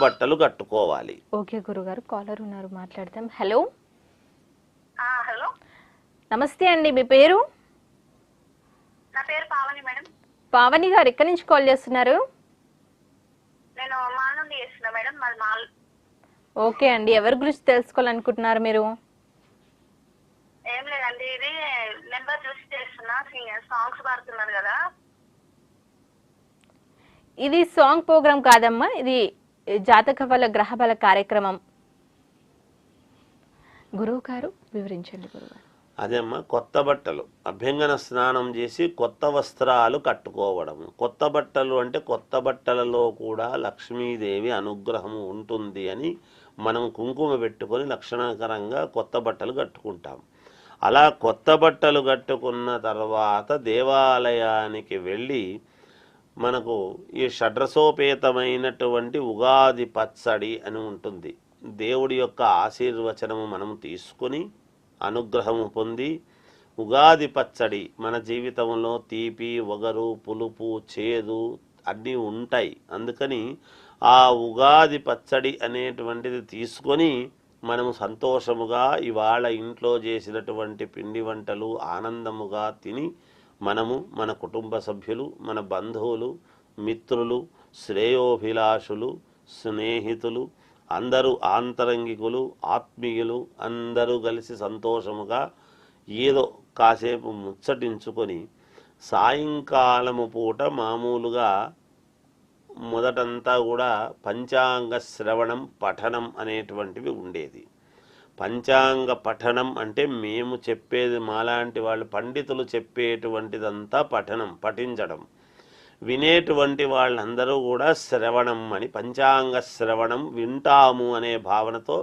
బట్టలు కట్టుకోవాలి. ఓకే గురుగారు, కాలర్ ఉన్నారు, మాట్లాడదాం. హలో హలో, నమస్తే అండి, మీ పేరు? నా పేరు పావని మేడం. పావని గారు, ఎక్కడి నుంచి కాల్ చేస్తున్నారు? నేను మాల్ నుండి చేస్తున్నా మేడం, మాది మాల్. ఓకే అండి, ఎవరి గురించి తెలుసుకోవాలనుకుంటున్నారు మీరు? ఏం లేదండి, ఇది నెంబర్ చూసి చేస్తున్నా. సాంగ్స్ పాడుతున్నారు కదా. ఇది సాంగ్ ప్రోగ్రామ్ కాదమ్మా, ఇది జాతక బల గ్రహ బల కార్యక్రమం. గురువు గారు వివరించండి గురుగారు. అదే అమ్మా, కొత్త బట్టలు, అభ్యంగన స్నానం చేసి కొత్త వస్త్రాలు కట్టుకోవడం. కొత్త బట్టలు అంటే కొత్త బట్టలలో కూడా లక్ష్మీదేవి అనుగ్రహం ఉంటుంది అని మనం కుంకుమ పెట్టుకొని లక్షణకరంగా కొత్త బట్టలు కట్టుకుంటాం. అలా కొత్త బట్టలు కట్టుకున్న తర్వాత దేవాలయానికి వెళ్ళి మనకు ఈ షడ్రసోపేతమైనటువంటి ఉగాది పచ్చడి అని ఉంటుంది. దేవుడి యొక్క ఆశీర్వచనము మనం తీసుకొని అనుగ్రహము పొంది ఉగాది పచ్చడి, మన జీవితంలో తీపి, వగరు, పులుపు, చేదు అన్నీ ఉంటాయి. అందుకని ఆ ఉగాది పచ్చడి అనేటువంటిది తీసుకొని మనము సంతోషముగా ఇవాళ ఇంట్లో చేసినటువంటి పిండి వంటలు ఆనందముగా తిని మనము, మన కుటుంబ సభ్యులు, మన బంధువులు, మిత్రులు, శ్రేయోభిలాషులు, స్నేహితులు, అందరూ ఆంతరంగికులు, ఆత్మీయులు అందరూ కలిసి సంతోషముగా ఏదో కాసేపు ముచ్చటించుకొని సాయంకాలము పూట మామూలుగా మొదటంతా కూడా పంచాంగ శ్రవణం, పఠనం అనేటువంటివి ఉండేది. పంచాంగ పఠనం అంటే మేము చెప్పేది, మాలాంటి వాళ్ళు పండితులు చెప్పేటువంటిదంతా పఠనం, పఠించడం. వినేటువంటి వాళ్ళందరూ కూడా శ్రవణం అని, పంచాంగ శ్రవణం వింటాము అనే భావనతో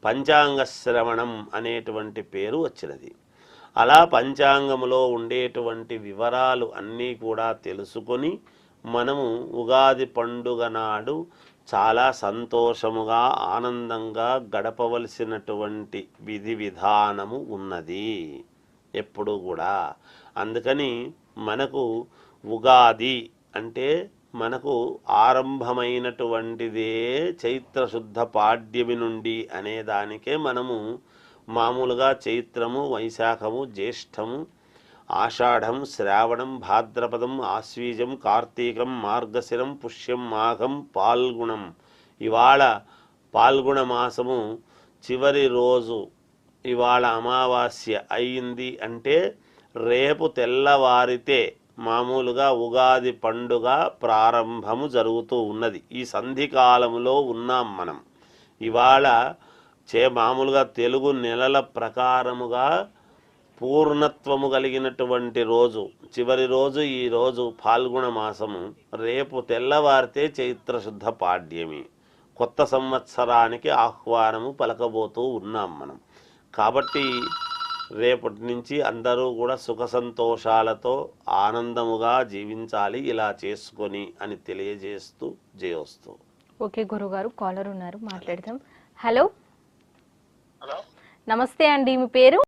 పంచాంగ శ్రవణం అనేటువంటి పేరు వచ్చినది. అలా పంచాంగములో ఉండేటువంటి వివరాలు అన్నీ కూడా తెలుసుకొని మనము ఉగాది పండుగ నాడు చాలా సంతోషముగా ఆనందంగా గడపవలసినటువంటి విధి విధానము ఉన్నది ఎప్పుడు కూడా. అందుకని మనకు ఉగాది అంటే మనకు ఆరంభమైనటువంటిదే చైత్రశుద్ధ పాడ్యమి నుండి అనేదానికే మనము మామూలుగా చైత్రము, వైశాఖము, జ్యేష్ఠము, ఆషాఢం, శ్రావణం, భాద్రపదం, ఆశ్వీజం, కార్తీకం, మార్గశిరం, పుష్యం, మాఘం, పాల్గుణం. ఇవాళ పాల్గుణ మాసము చివరి రోజు, ఇవాళ అమావాస్య అయింది అంటే రేపు తెల్లవారితే మామూలుగా ఉగాది పండుగ ప్రారంభము జరుగుతూ ఉన్నది. ఈ సంధికాలంలో ఉన్నాం మనం. ఇవాళ మామూలుగా తెలుగు నెలల ప్రకారముగా పూర్ణత్వము కలిగినటువంటి రోజు, చివరి రోజు ఈరోజు పాల్గొన మాసము. రేపు తెల్లవారితే చైత్రశుద్ధ పాడ్యమి, కొత్త సంవత్సరానికి ఆహ్వానము పలకబోతూ ఉన్నాం మనం. కాబట్టి రేపటి నుంచి అందరూ కూడా సుఖ సంతోషాలతో ఆనందముగా జీవించాలి ఇలా చేసుకొని అని తెలియజేస్తూ జయోస్తూ. ఓకే గురుగారు, కాలర్ ఉన్నారు, మాట్లాడదాం. హలో హలో, నమస్తే అండి, మీ పేరు?